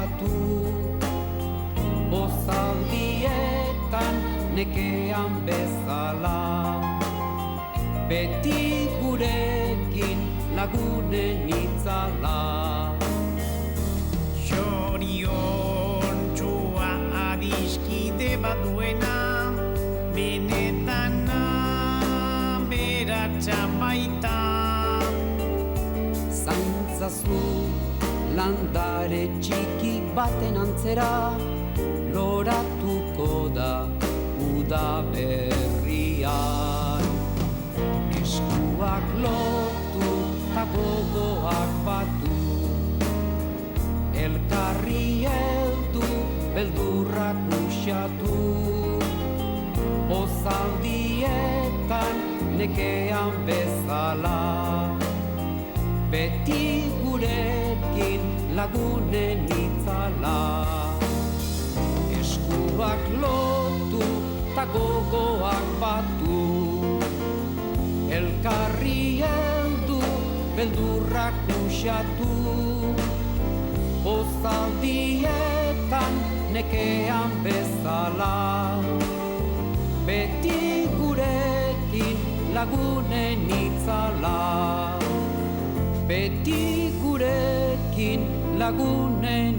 kuxatu. Bozaldietan nekean bezala, beti gurekin lagunen itzala. Xorion txua adiskide bat duena, benetan aberatsa baita. Zaintzazu landare txiki baten antzera, loratuko da udaberrian. Eskuak lotu ta gogoak batu, elkarri heldu beldurrak uxatu. Bozaldietan nekean bezala, beti gurekin lagunen itzala. Eskuak lotu ta gogoak batu, elkarri heldu beldurrak uxatu. Bozaldietan nekean bezala, beti gurekin lagunen itzala. Beti gurekin lagunen